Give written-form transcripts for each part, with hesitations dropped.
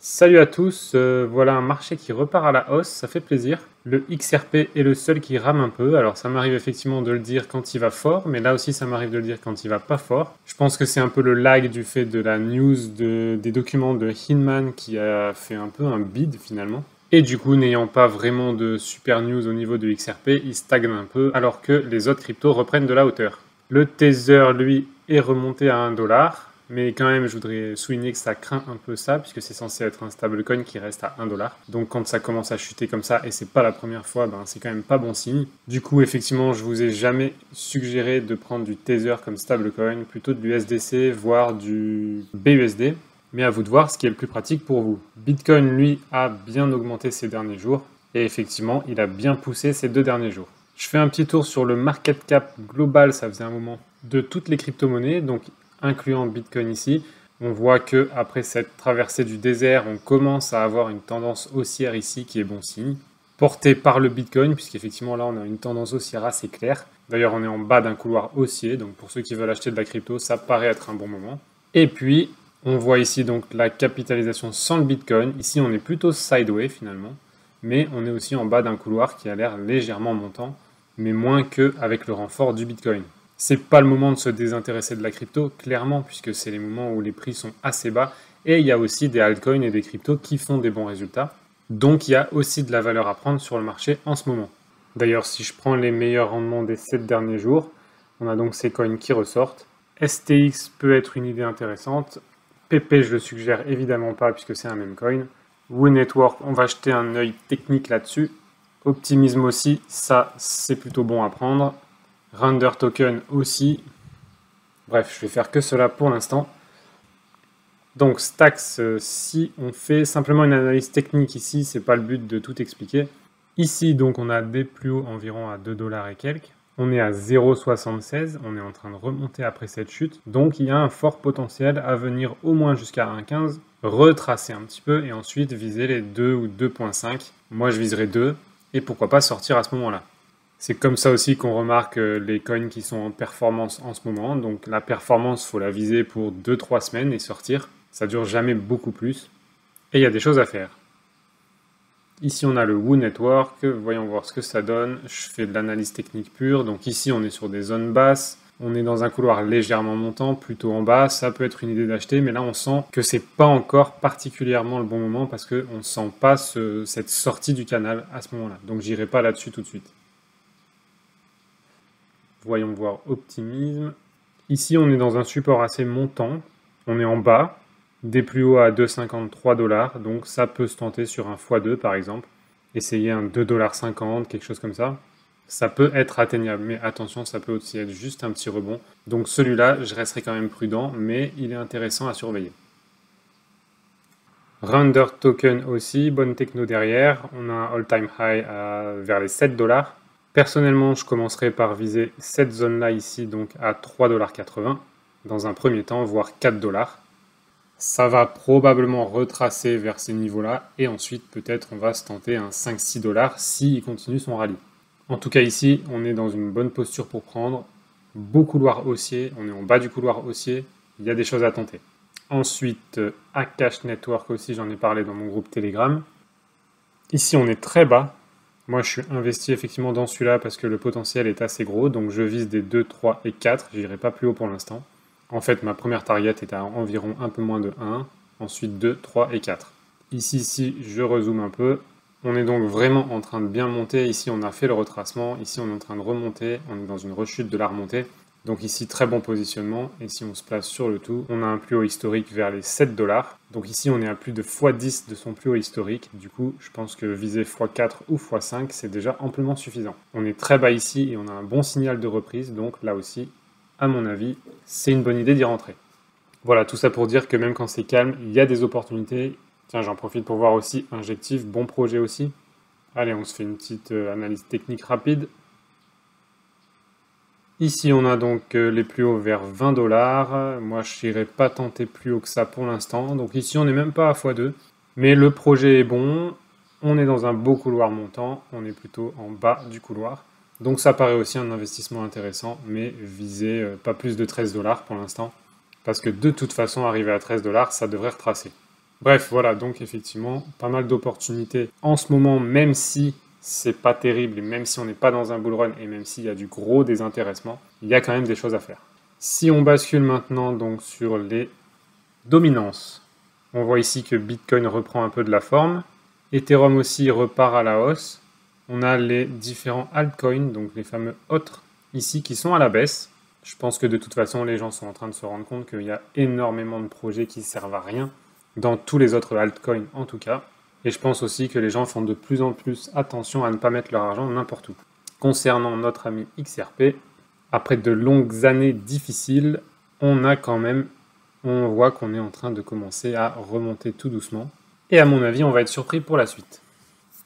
Salut à tous, voilà un marché qui repart à la hausse, ça fait plaisir. Le XRP est le seul qui rame un peu, alors ça m'arrive effectivement de le dire quand il va fort, mais là aussi ça m'arrive de le dire quand il va pas fort. Je pense que c'est un peu le lag du fait de la news des documents de Hinman qui a fait un peu un bid finalement. Et du coup, n'ayant pas vraiment de super news au niveau de XRP, il stagne un peu alors que les autres cryptos reprennent de la hauteur. Le Tether, lui, est remonté à 1 $. Mais quand même, je voudrais souligner que ça craint un peu ça, puisque c'est censé être un stablecoin qui reste à 1 $. Donc quand ça commence à chuter comme ça, et c'est pas la première fois, ben c'est quand même pas bon signe. Du coup, effectivement, je vous ai jamais suggéré de prendre du Tether comme stablecoin, plutôt de l'USDC, voire du BUSD. Mais à vous de voir ce qui est le plus pratique pour vous. Bitcoin, lui, a bien augmenté ces derniers jours, et effectivement, il a bien poussé ces 2 derniers jours. Je fais un petit tour sur le market cap global, ça faisait un moment, de toutes les crypto-monnaies, donc incluant Bitcoin ici. On voit que après cette traversée du désert, on commence à avoir une tendance haussière ici qui est bon signe, portée par le Bitcoin, puisqu'effectivement là on a une tendance haussière assez claire. D'ailleurs on est en bas d'un couloir haussier, donc pour ceux qui veulent acheter de la crypto, ça paraît être un bon moment. Et puis on voit ici donc la capitalisation sans le Bitcoin. Ici on est plutôt sideway finalement, mais on est aussi en bas d'un couloir qui a l'air légèrement montant, mais moins qu'avec le renfort du Bitcoin. C'est pas le moment de se désintéresser de la crypto, clairement, puisque c'est les moments où les prix sont assez bas. Et il y a aussi des altcoins et des cryptos qui font des bons résultats. Donc il y a aussi de la valeur à prendre sur le marché en ce moment. D'ailleurs, si je prends les meilleurs rendements des 7 derniers jours, on a donc ces coins qui ressortent. STX peut être une idée intéressante. PP, je le suggère évidemment pas puisque c'est un meme coin. Woo Network, on va jeter un œil technique là-dessus. Optimisme aussi, ça c'est plutôt bon à prendre. Render Token aussi. Bref, je vais faire que cela pour l'instant. Donc Stacks, si on fait simplement une analyse technique ici, c'est pas le but de tout expliquer. Ici, donc, on a des plus hauts environ à 2 $ et quelques. On est à 0,76, on est en train de remonter après cette chute. Donc il y a un fort potentiel à venir au moins jusqu'à 1,15, retracer un petit peu et ensuite viser les 2 ou 2,5. Moi je viserai 2 et pourquoi pas sortir à ce moment-là. C'est comme ça aussi qu'on remarque les coins qui sont en performance en ce moment. Donc la performance, il faut la viser pour 2-3 semaines et sortir. Ça dure jamais beaucoup plus. Et il y a des choses à faire. Ici, on a le Woo Network. Voyons voir ce que ça donne. Je fais de l'analyse technique pure. Donc ici, on est sur des zones basses. On est dans un couloir légèrement montant, plutôt en bas. Ça peut être une idée d'acheter, mais là, on sent que c'est pas encore particulièrement le bon moment parce qu'on ne sent pas cette sortie du canal à ce moment-là. Donc j'irai pas là-dessus tout de suite. Voyons voir optimisme. Ici, on est dans un support assez montant. On est en bas, des plus hauts à 2,53 $. Donc ça peut se tenter sur un x2 par exemple. Essayer un 2,50 $, quelque chose comme ça. Ça peut être atteignable, mais attention, ça peut aussi être juste un petit rebond. Donc celui-là, je resterai quand même prudent, mais il est intéressant à surveiller. Render Token aussi, bonne techno derrière. On a un all-time high vers les 7 $. Personnellement, je commencerai par viser cette zone-là ici, donc à 3,80 $ dans un premier temps, voire 4 $. Ça va probablement retracer vers ces niveaux-là, et ensuite peut-être on va se tenter un 5-6 $ s'il continue son rallye. En tout cas ici, on est dans une bonne posture pour prendre. Beau couloir haussier, on est en bas du couloir haussier, il y a des choses à tenter. Ensuite, Akash Network aussi, j'en ai parlé dans mon groupe Telegram. Ici, on est très bas. Moi, je suis investi effectivement dans celui-là parce que le potentiel est assez gros, donc je vise des 2, 3 et 4, je n'irai pas plus haut pour l'instant. En fait, ma première target est à environ un peu moins de 1, ensuite 2, 3 et 4. Ici, je rezoome un peu. On est donc vraiment en train de bien monter. Ici, on a fait le retracement. Ici, on est en train de remonter. On est dans une rechute de la remontée. Donc ici, très bon positionnement. Et si on se place sur le tout, on a un plus haut historique vers les 7 $. Donc ici, on est à plus de x10 de son plus haut historique. Du coup, je pense que viser x4 ou x5, c'est déjà amplement suffisant. On est très bas ici et on a un bon signal de reprise. Donc là aussi, à mon avis, c'est une bonne idée d'y rentrer. Voilà, tout ça pour dire que même quand c'est calme, il y a des opportunités. Tiens, j'en profite pour voir aussi Injective, bon projet aussi. Allez, on se fait une petite analyse technique rapide. Ici, on a donc les plus hauts vers 20 $. Moi, je n'irai pas tenter plus haut que ça pour l'instant. Donc ici, on n'est même pas à x2. Mais le projet est bon. On est dans un beau couloir montant. On est plutôt en bas du couloir. Donc ça paraît aussi un investissement intéressant. Mais viser pas plus de 13 $ pour l'instant. Parce que de toute façon, arriver à 13 $, ça devrait retracer. Bref, voilà, donc effectivement, pas mal d'opportunités en ce moment, même si c'est pas terrible, et même si on n'est pas dans un bull run, et même s'il y a du gros désintéressement, il y a quand même des choses à faire. Si on bascule maintenant donc sur les dominances, on voit ici que Bitcoin reprend un peu de la forme, Ethereum aussi repart à la hausse, on a les différents altcoins, donc les fameux autres, ici qui sont à la baisse. Je pense que de toute façon, les gens sont en train de se rendre compte qu'il y a énormément de projets qui servent à rien, dans tous les autres altcoins en tout cas. Et je pense aussi que les gens font de plus en plus attention à ne pas mettre leur argent n'importe où. Concernant notre ami XRP, après de longues années difficiles, on voit qu'on est en train de commencer à remonter tout doucement. Et à mon avis, on va être surpris pour la suite.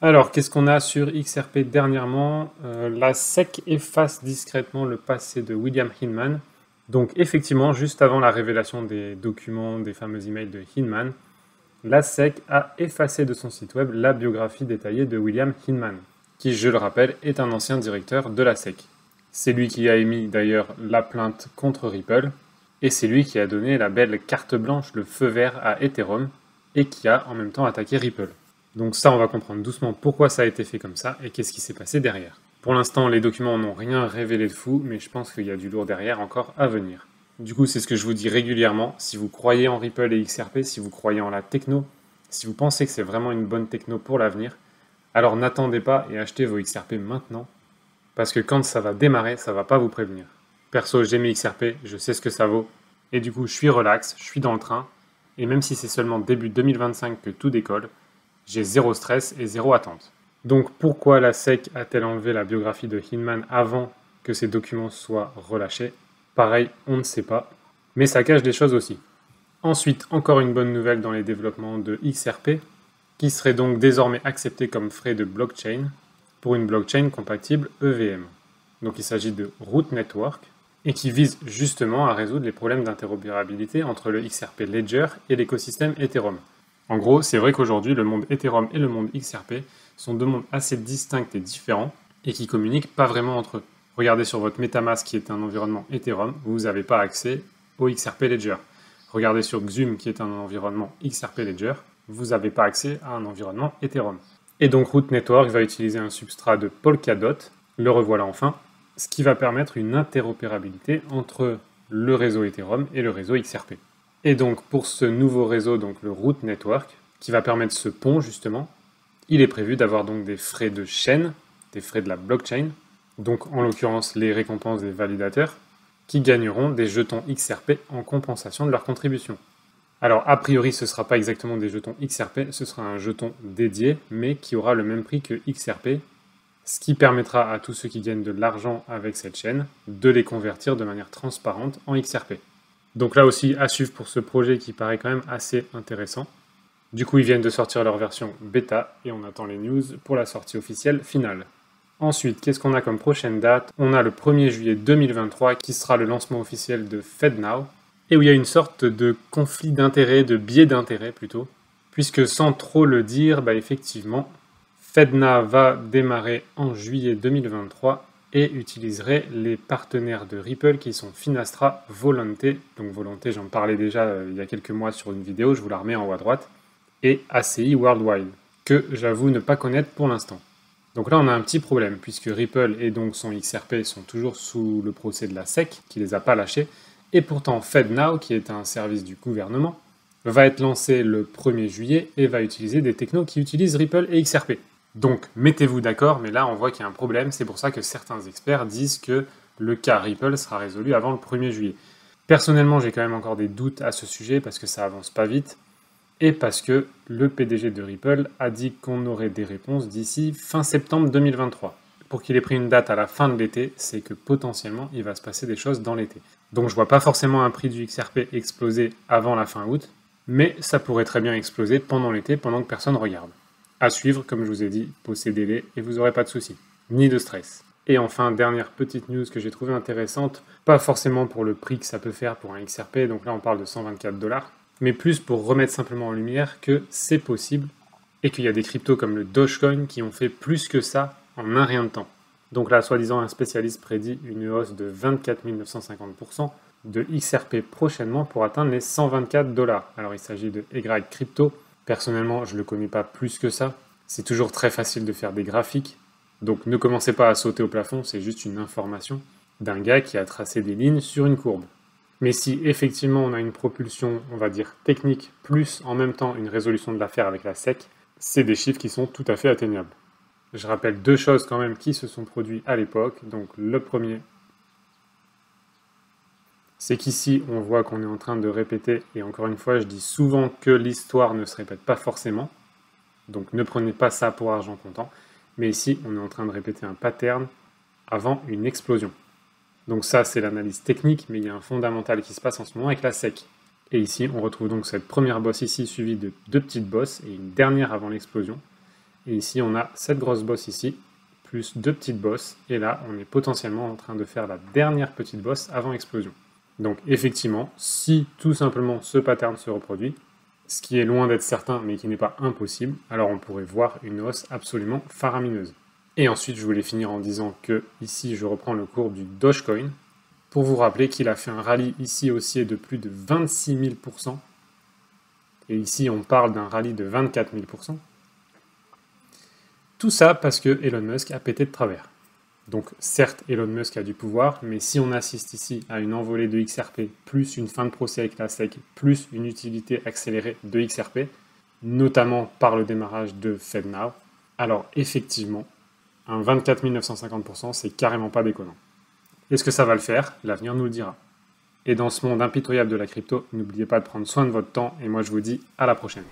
Alors, qu'est-ce qu'on a sur XRP dernièrement? La SEC efface discrètement le passé de William Hinman. Donc, effectivement, juste avant la révélation des documents, des fameux emails de Hinman, la SEC a effacé de son site web la biographie détaillée de William Hinman, qui, je le rappelle, est un ancien directeur de la SEC. C'est lui qui a émis d'ailleurs la plainte contre Ripple, et c'est lui qui a donné la belle carte blanche, le feu vert à Ethereum, et qui a en même temps attaqué Ripple. Donc ça, on va comprendre doucement pourquoi ça a été fait comme ça, et qu'est-ce qui s'est passé derrière. Pour l'instant, les documents n'ont rien révélé de fou, mais je pense qu'il y a du lourd derrière encore à venir. Du coup, c'est ce que je vous dis régulièrement, si vous croyez en Ripple et XRP, si vous croyez en la techno, si vous pensez que c'est vraiment une bonne techno pour l'avenir, alors n'attendez pas et achetez vos XRP maintenant, parce que quand ça va démarrer, ça va pas vous prévenir. Perso, j'ai mes XRP, je sais ce que ça vaut, et du coup, je suis relax, je suis dans le train, et même si c'est seulement début 2025 que tout décolle, j'ai zéro stress et zéro attente. Donc pourquoi la SEC a-t-elle enlevé la biographie de Hinman avant que ces documents soient relâchés? Pareil, on ne sait pas, mais ça cache des choses aussi. Ensuite, encore une bonne nouvelle dans les développements de XRP, qui serait donc désormais accepté comme frais de blockchain pour une blockchain compatible EVM. Donc il s'agit de Root Network, et qui vise justement à résoudre les problèmes d'interopérabilité entre le XRP Ledger et l'écosystème Ethereum. En gros, c'est vrai qu'aujourd'hui, le monde Ethereum et le monde XRP sont deux mondes assez distincts et différents, et qui communiquent pas vraiment entre eux. Regardez sur votre MetaMask qui est un environnement Ethereum, vous n'avez pas accès au XRP Ledger. Regardez sur Xum qui est un environnement XRP Ledger, vous n'avez pas accès à un environnement Ethereum. Et donc Root Network va utiliser un substrat de Polkadot, le revoilà enfin, ce qui va permettre une interopérabilité entre le réseau Ethereum et le réseau XRP. Et donc pour ce nouveau réseau, donc le Root Network, qui va permettre ce pont justement, il est prévu d'avoir donc des frais de chaîne, des frais de la blockchain, donc en l'occurrence les récompenses des validateurs, qui gagneront des jetons XRP en compensation de leur contribution. Alors a priori ce ne sera pas exactement des jetons XRP, ce sera un jeton dédié, mais qui aura le même prix que XRP, ce qui permettra à tous ceux qui gagnent de l'argent avec cette chaîne de les convertir de manière transparente en XRP. Donc là aussi à suivre pour ce projet qui paraît quand même assez intéressant. Du coup ils viennent de sortir leur version bêta et on attend les news pour la sortie officielle finale. Ensuite, qu'est-ce qu'on a comme prochaine date? On a le 1er juillet 2023 qui sera le lancement officiel de FedNow, et où il y a une sorte de conflit d'intérêts, de biais d'intérêt plutôt, puisque sans trop le dire, effectivement, FedNow va démarrer en juillet 2023 et utiliserait les partenaires de Ripple qui sont Finastra, Volonté, donc Volonté j'en parlais déjà il y a quelques mois sur une vidéo, je vous la remets en haut à droite, et ACI Worldwide, que j'avoue ne pas connaître pour l'instant. Donc là, on a un petit problème, puisque Ripple et donc son XRP sont toujours sous le procès de la SEC, qui les a pas lâchés, et pourtant FedNow, qui est un service du gouvernement, va être lancé le 1er juillet et va utiliser des technos qui utilisent Ripple et XRP. Donc mettez-vous d'accord, mais là on voit qu'il y a un problème, c'est pour ça que certains experts disent que le cas Ripple sera résolu avant le 1er juillet. Personnellement, j'ai quand même encore des doutes à ce sujet, parce que ça avance pas vite, et parce que le PDG de Ripple a dit qu'on aurait des réponses d'ici fin septembre 2023. Pour qu'il ait pris une date à la fin de l'été, c'est que potentiellement il va se passer des choses dans l'été. Donc je vois pas forcément un prix du XRP exploser avant la fin août, mais ça pourrait très bien exploser pendant l'été, pendant que personne regarde. À suivre, comme je vous ai dit, possédez-les et vous n'aurez pas de soucis, ni de stress. Et enfin, dernière petite news que j'ai trouvée intéressante, pas forcément pour le prix que ça peut faire pour un XRP, donc là on parle de 124 $, mais plus pour remettre simplement en lumière que c'est possible et qu'il y a des cryptos comme le Dogecoin qui ont fait plus que ça en un rien de temps. Donc là, soi-disant, un spécialiste prédit une hausse de 24 950% de XRP prochainement pour atteindre les 124 $. Alors il s'agit de Y Crypto, Personnellement, je ne le connais pas plus que ça. C'est toujours très facile de faire des graphiques. Donc ne commencez pas à sauter au plafond, c'est juste une information d'un gars qui a tracé des lignes sur une courbe. Mais si effectivement on a une propulsion, on va dire technique, plus en même temps une résolution de l'affaire avec la SEC, c'est des chiffres qui sont tout à fait atteignables. Je rappelle deux choses quand même qui se sont produits à l'époque. Donc le premier, c'est qu'ici on voit qu'on est en train de répéter, et encore une fois je dis souvent que l'histoire ne se répète pas forcément, donc ne prenez pas ça pour argent comptant, mais ici on est en train de répéter un pattern avant une explosion. Donc ça c'est l'analyse technique, mais il y a un fondamental qui se passe en ce moment avec la SEC. Et ici on retrouve donc cette première bosse ici suivie de deux petites bosses et une dernière avant l'explosion. Et ici on a cette grosse bosse ici, plus deux petites bosses, et là on est potentiellement en train de faire la dernière petite bosse avant explosion. Donc effectivement, si tout simplement ce pattern se reproduit, ce qui est loin d'être certain mais qui n'est pas impossible, alors on pourrait voir une hausse absolument faramineuse. Et ensuite, je voulais finir en disant que ici, je reprends le cours du Dogecoin pour vous rappeler qu'il a fait un rallye ici haussier de plus de 26 000%. Et ici, on parle d'un rallye de 24 000%. Tout ça parce que Elon Musk a pété de travers. Donc certes, Elon Musk a du pouvoir, mais si on assiste ici à une envolée de XRP, plus une fin de procès avec la SEC, plus une utilité accélérée de XRP, notamment par le démarrage de FedNow, alors effectivement, un 24 950%, c'est carrément pas déconnant. Est-ce que ça va le faire? L'avenir nous le dira. Et dans ce monde impitoyable de la crypto, n'oubliez pas de prendre soin de votre temps, et moi je vous dis à la prochaine.